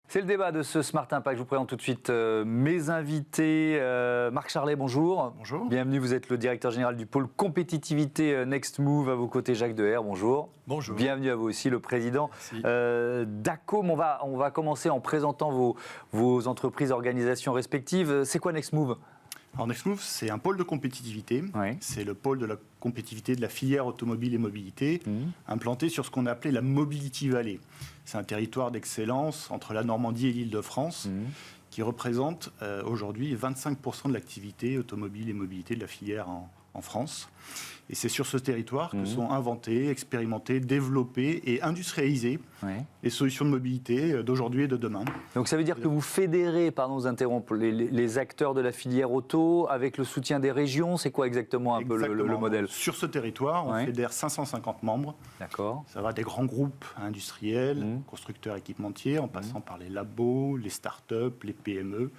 C'est le débat de ce Smart Impact. Je vous présente tout de suite mes invités. Marc Charlet, bonjour. Bonjour. Bienvenue, vous êtes le directeur général du pôle compétitivité Next Move. À vos côtés, Jacques Deher, bonjour. Bonjour. Bienvenue à vous aussi, le président d'Acom. On va commencer en présentant vos entreprises, organisations respectives. C'est quoi Next Move ? Alors Next Move, c'est un pôle de compétitivité. Oui. C'est le pôle de la compétitivité de la filière automobile et mobilité, implanté sur ce qu'on a appelé la Mobility Valley. C'est un territoire d'excellence entre la Normandie et l'Île-de-France, qui représente aujourd'hui 25% de l'activité automobile et mobilité de la filière en France. Et c'est sur ce territoire que sont inventées, expérimentées, développées et industrialisées les solutions de mobilité d'aujourd'hui et de demain. Donc ça veut dire que vous fédérez, pardon de vous interrompre, les acteurs de la filière auto avec le soutien des régions. C'est quoi exactement un peu le modèle ? Sur ce territoire, on fédère 550 membres. D'accord. Ça va des grands groupes industriels, constructeurs équipementiers, en passant par les labos, les start-up, les PME.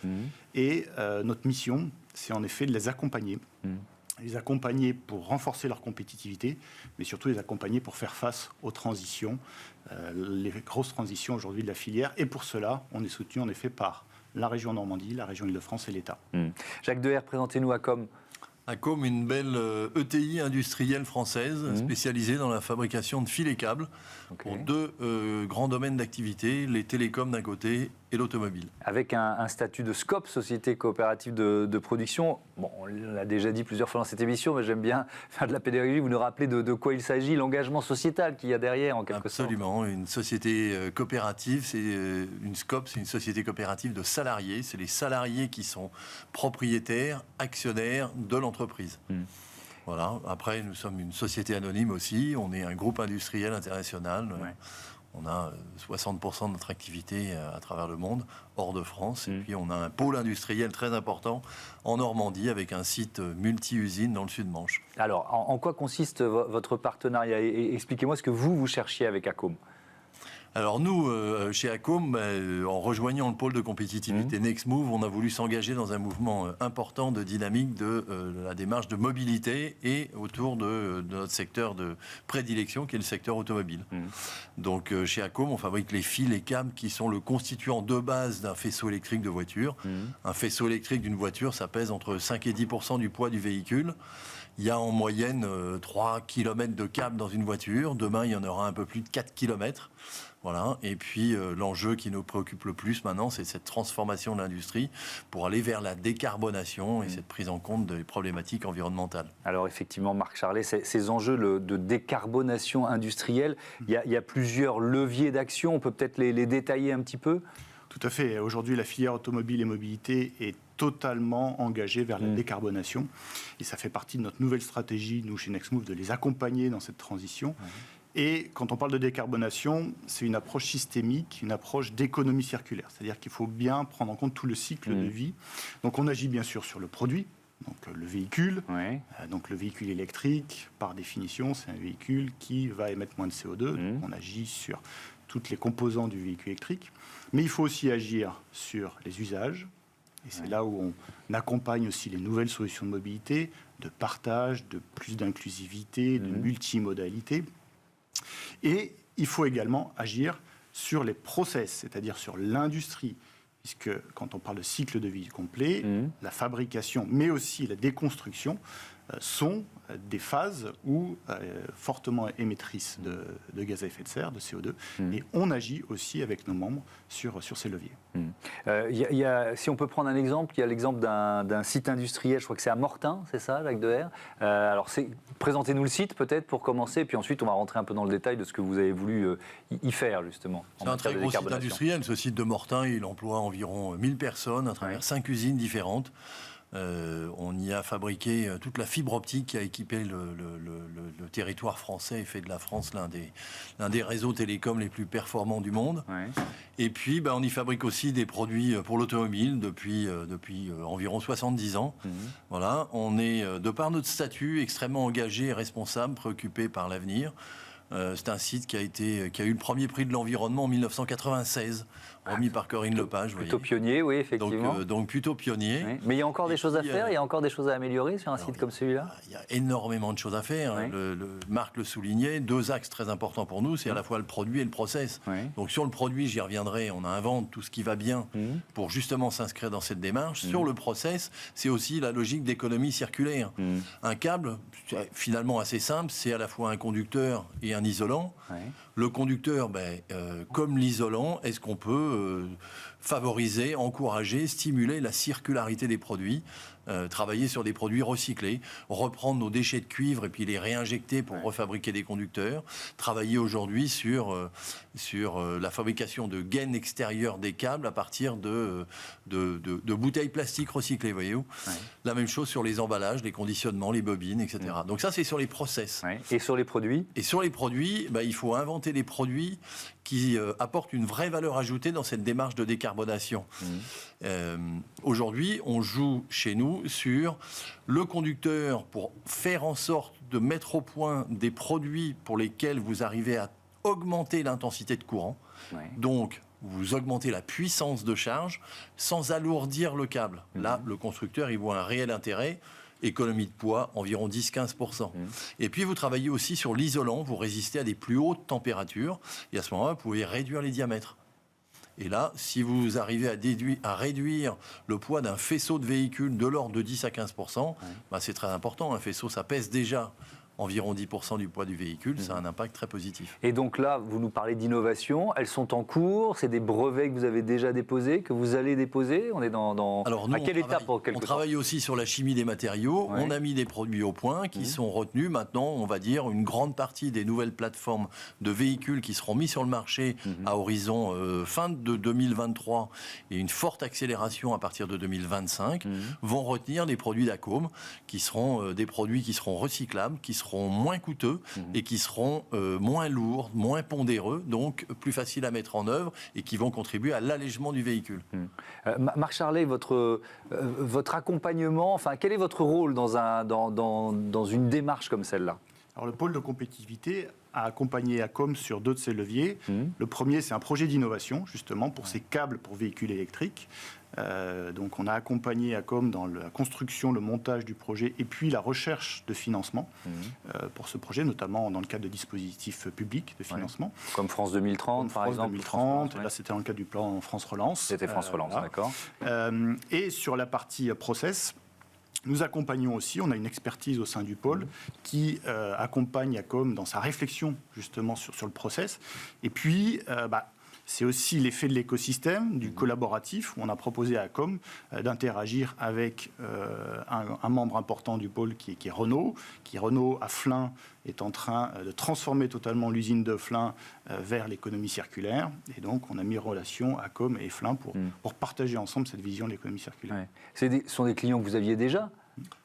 Et notre mission, c'est en effet de les accompagner. Les accompagner pour renforcer leur compétitivité, mais surtout les accompagner pour faire face aux transitions, les grosses transitions aujourd'hui de la filière. Et pour cela, on est soutenu en effet par la région Normandie, la région Île-de-France et l'État. Jacques Deher, présentez-nous Acom. Acom, une belle ETI industrielle française spécialisée dans la fabrication de fils et câbles pour deux grands domaines d'activité, les télécoms d'un côté et l'automobile. Avec un statut de SCOP, Société Coopérative de Production. Bon, on l'a déjà dit plusieurs fois dans cette émission, mais j'aime bien faire de la pédagogie. Vous nous rappelez de quoi il s'agit, l'engagement sociétal qu'il y a derrière, en quelque sorte. Absolument. Une société coopérative, c'est une SCOP, c'est une société coopérative de salariés. C'est les salariés qui sont propriétaires, actionnaires de l'entreprise. Voilà. Après, nous sommes une société anonyme aussi. On est un groupe industriel international. On a 60% de notre activité à travers le monde, hors de France. Et puis, on a un pôle industriel très important en Normandie, avec un site multi-usine dans le Sud-Manche. Alors, en quoi consiste votre partenariat ? Et expliquez-moi ce que vous cherchiez avec Acom. Alors nous, chez Acom, en rejoignant le pôle de compétitivité Next Move, on a voulu s'engager dans un mouvement important de dynamique de la démarche de mobilité et autour de notre secteur de prédilection qui est le secteur automobile. Donc chez Acom, on fabrique les fils, les câbles qui sont le constituant de base d'un faisceau électrique de voiture. Un faisceau électrique d'une voiture, ça pèse entre 5 et 10% du poids du véhicule. Il y a en moyenne 3 km de câbles dans une voiture. Demain, il y en aura un peu plus de 4 km. Voilà. Et puis, l'enjeu qui nous préoccupe le plus maintenant, c'est cette transformation de l'industrie pour aller vers la décarbonation et cette prise en compte des problématiques environnementales. Alors, effectivement, Marc Charlet, ces enjeux de décarbonation industrielle, il y a plusieurs leviers d'action. On peut peut-être les détailler un petit peu ? Tout à fait. Aujourd'hui, la filière automobile et mobilité est totalement engagée vers la décarbonation. Et ça fait partie de notre nouvelle stratégie, nous, chez Next Move, de les accompagner dans cette transition. Et quand on parle de décarbonation, c'est une approche systémique, une approche d'économie circulaire. C'est-à-dire qu'il faut bien prendre en compte tout le cycle de vie. Donc on agit bien sûr sur le produit, donc le véhicule. Donc le véhicule électrique, par définition, c'est un véhicule qui va émettre moins de CO2. Donc on agit sur toutes les composants du véhicule électrique. Mais il faut aussi agir sur les usages. Et c'est là où on accompagne aussi les nouvelles solutions de mobilité, de partage, de plus d'inclusivité, de multimodalité. Et il faut également agir sur les process, c'est-à-dire sur l'industrie. Puisque quand on parle de cycle de vie complet, la fabrication, mais aussi la déconstruction, sont des phases fortement émettrices de gaz à effet de serre, de CO2, et on agit aussi avec nos membres sur ces leviers. Si on peut prendre un exemple, il y a l'exemple d'un site industriel, je crois que c'est à Mortain, c'est ça, Jacques Deher. Alors, présentez-nous le site peut-être pour commencer, puis ensuite on va rentrer un peu dans le détail de ce que vous avez voulu y faire justement. C'est un très gros site industriel, ce site de Mortain, il emploie environ 1000 personnes à travers 5 usines différentes. On y a fabriqué toute la fibre optique qui a équipé le territoire français et fait de la France l'un des réseaux télécoms les plus performants du monde. Et puis, on y fabrique aussi des produits pour l'automobile depuis environ 70 ans. Voilà, on est, de par notre statut, extrêmement engagé et responsable, préoccupé par l'avenir. C'est un site qui a eu le premier prix de l'environnement en 1996, remis par Corinne Lepage. Plutôt pionnier, oui, effectivement. Donc plutôt pionnier. Oui. Mais il y a encore des choses à faire, il y a encore des choses à améliorer sur un site comme celui-là. Il y a énormément de choses à faire. Oui. Marc le soulignait, 2 axes très importants pour nous, c'est à la fois le produit et le process. Oui. Donc sur le produit, j'y reviendrai, on invente tout ce qui va bien pour justement s'inscrire dans cette démarche. Sur le process, c'est aussi la logique d'économie circulaire. Un câble, c'est finalement assez simple, c'est à la fois un conducteur et un isolant. Oui. Le conducteur, comme l'isolant, est-ce qu'on peut favoriser, encourager, stimuler la circularité des produits, travailler sur des produits recyclés, reprendre nos déchets de cuivre et puis les réinjecter pour refabriquer des conducteurs, travailler aujourd'hui sur la fabrication de gaines extérieures des câbles à partir de bouteilles plastiques recyclées, voyez-vous. La même chose sur les emballages, les conditionnements, les bobines, etc. Donc ça, c'est sur les process. Et sur les produits ? Et sur les produits, il faut inventer des produits qui apportent une vraie valeur ajoutée dans cette démarche de décarbonation. Aujourd'hui, on joue chez nous sur le conducteur pour faire en sorte de mettre au point des produits pour lesquels vous arrivez à augmenter l'intensité de courant. Donc, vous augmentez la puissance de charge sans alourdir le câble. Là, le constructeur, il voit un réel intérêt. Économie de poids, environ 10-15%. Et puis, vous travaillez aussi sur l'isolant, vous résistez à des plus hautes températures, et à ce moment-là, vous pouvez réduire les diamètres. Et là, si vous arrivez à réduire le poids d'un faisceau de véhicule de l'ordre de 10 à 15%, c'est très important. Un faisceau, ça pèse déjà environ 10% du poids du véhicule, ça a un impact très positif. Et donc là, vous nous parlez d'innovation, elles sont en cours, c'est des brevets que vous avez déjà déposés, que vous allez déposer, on est Alors nous, à quelle étape pour quelque On travaille aussi sur la chimie des matériaux, on a mis des produits au point qui sont retenus. Maintenant, on va dire, une grande partie des nouvelles plateformes de véhicules qui seront mis sur le marché à horizon fin de 2023 et une forte accélération à partir de 2025 vont retenir des produits d'Acom qui seront des produits qui seront recyclables, qui seront moins coûteux et qui seront moins lourds, moins pondéreux, donc plus faciles à mettre en œuvre et qui vont contribuer à l'allègement du véhicule. Marc Charlet, votre accompagnement, enfin, quel est votre rôle dans une démarche comme celle-là ? Alors, le pôle de compétitivité a accompagné Acom sur 2 de ses leviers. Le premier, c'est un projet d'innovation, justement, pour ces câbles pour véhicules électriques. Donc, on a accompagné Acom dans la construction, le montage du projet et puis la recherche de financement pour ce projet, notamment dans le cadre de dispositifs publics de financement. Comme France 2030, Comme par France exemple. 2030, là, c'était dans le cadre du plan France Relance. C'était France Relance, voilà. d'accord. Et sur la partie process, nous accompagnons aussi, on a une expertise au sein du pôle qui accompagne Acom dans sa réflexion justement sur le process. Et puis, c'est aussi l'effet de l'écosystème, du collaboratif, où on a proposé à Acom d'interagir avec un membre important du pôle qui est Renault, qui Renault à Flins est en train de transformer totalement l'usine de Flins vers l'économie circulaire. Et donc, on a mis en relation Acom et Flins pour partager ensemble cette vision de l'économie circulaire. Ce sont des clients que vous aviez déjà ?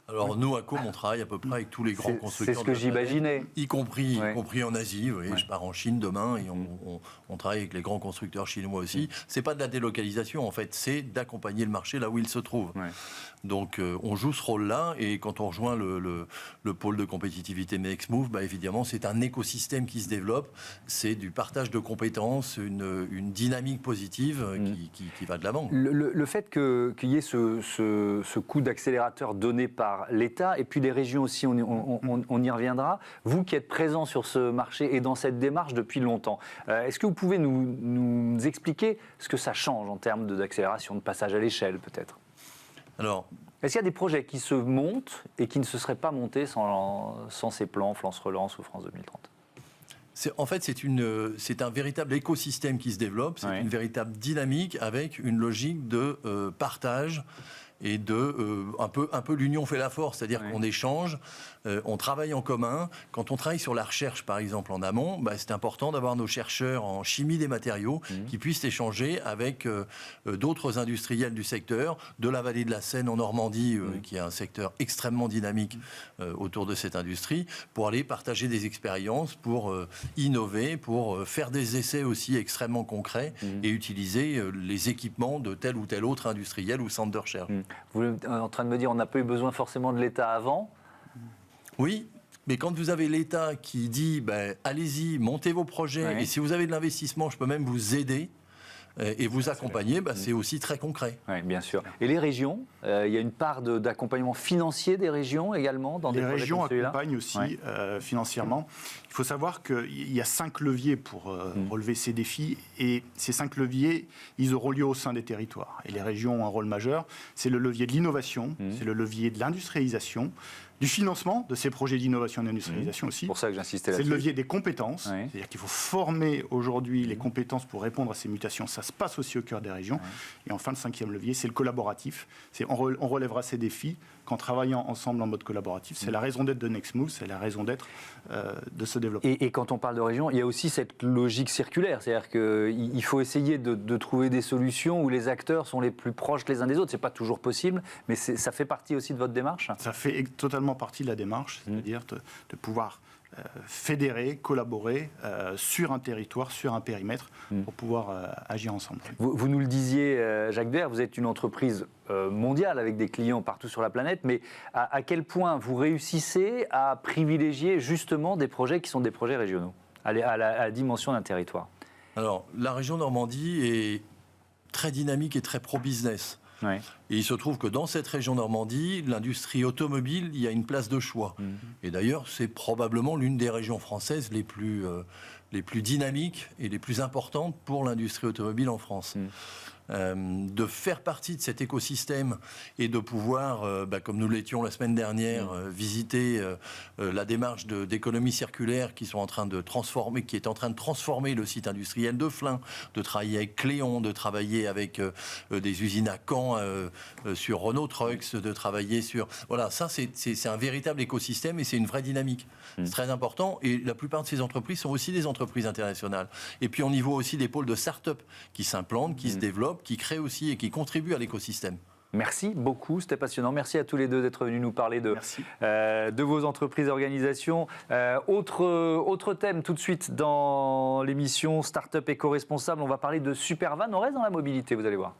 Alors nous, Acom, on travaille à peu près avec tous les grands constructeurs. C'est ce que j'imaginais. Y compris en Asie. Je pars en Chine demain et on travaille avec les grands constructeurs chinois aussi. C'est pas de la délocalisation, en fait, c'est d'accompagner le marché là où il se trouve. Donc on joue ce rôle-là et quand on rejoint le pôle de compétitivité Nextmove, évidemment, c'est un écosystème qui se développe. C'est du partage de compétences, une dynamique positive qui va de l'avant. Le fait qu'il y ait ce coup d'accélérateur donné par l'État, et puis les régions aussi, on y reviendra. Vous qui êtes présent sur ce marché et dans cette démarche depuis longtemps, est-ce que vous pouvez nous expliquer ce que ça change en termes d'accélération, de passage à l'échelle peut-être ? Alors, est-ce qu'il y a des projets qui se montent et qui ne se seraient pas montés sans ces plans France Relance ou France 2030 ? En fait, c'est un véritable écosystème qui se développe, c'est une véritable dynamique avec une logique de partage et un peu l'union fait la force, c'est-à-dire qu'on échange, on travaille en commun. Quand on travaille sur la recherche, par exemple, en amont, c'est important d'avoir nos chercheurs en chimie des matériaux qui puissent échanger avec d'autres industriels du secteur, de la vallée de la Seine en Normandie, qui est un secteur extrêmement dynamique autour de cette industrie, pour aller partager des expériences, pour innover, pour faire des essais aussi extrêmement concrets et utiliser les équipements de tel ou tel autre industriel ou centre de recherche. Vous êtes en train de me dire on n'a pas eu besoin forcément de l'État avant ? Oui, Mais quand vous avez l'État qui dit allez-y, montez vos projets, et si vous avez de l'investissement, je peux même vous aider et vous accompagner, c'est aussi très concret. Oui, bien sûr. Et les régions, il y a une part d'accompagnement financier des régions également dans des projets régions comme celui-là. accompagnent aussi financièrement. Il faut savoir qu'il y a 5 leviers pour relever ces défis, et ces 5 leviers, ils auront lieu au sein des territoires. Et les régions ont un rôle majeur. C'est le levier de l'innovation, c'est le levier de l'industrialisation, du financement de ces projets d'innovation et d'industrialisation aussi. C'est pour ça que j'insistais là-dessus. C'est le levier des compétences, c'est-à-dire qu'il faut former aujourd'hui les compétences pour répondre à ces mutations. Ça se passe aussi au cœur des régions. Et enfin, le 5e levier, c'est le collaboratif. On relèvera ces défis qu'en travaillant ensemble en mode collaboratif. C'est la raison d'être de Nextmove, c'est la raison d'être de ce développement. Et quand on parle de région, il y a aussi cette logique circulaire, c'est-à-dire qu'il faut essayer de trouver des solutions où les acteurs sont les plus proches les uns des autres. C'est pas toujours possible, mais ça fait partie aussi de votre démarche. Ça fait totalement partie de la démarche, c'est-à-dire de pouvoir fédérer, collaborer sur un territoire, sur un périmètre, pour pouvoir agir ensemble. Vous nous le disiez, Jacques Deher, vous êtes une entreprise mondiale avec des clients partout sur la planète, mais à quel point vous réussissez à privilégier justement des projets qui sont des projets régionaux, à la dimension d'un territoire? Alors, la région Normandie est très dynamique et très pro-business. Ouais. Et il se trouve que dans cette région Normandie, l'industrie automobile, il y a une place de choix. Et d'ailleurs, c'est probablement l'une des régions françaises les plus dynamiques et les plus importantes pour l'industrie automobile en France. De faire partie de cet écosystème et de pouvoir, comme nous l'étions la semaine dernière, visiter la démarche d'économie circulaire qui est en train de transformer le site industriel de Flins, de travailler avec Cléon, de travailler avec des usines à Caen sur Renault Trucks, de travailler sur... Voilà, ça c'est un véritable écosystème et c'est une vraie dynamique. C'est très important, et la plupart de ces entreprises sont aussi des entreprises internationales. Et puis on y voit aussi des pôles de start-up qui s'implantent, qui se développent, qui créent aussi et qui contribuent à l'écosystème. Merci beaucoup, c'était passionnant. Merci à tous les deux d'être venus nous parler de vos entreprises et organisations. Autre thème tout de suite dans l'émission Start-up éco-responsable, on va parler de Supervan. On reste dans la mobilité, vous allez voir.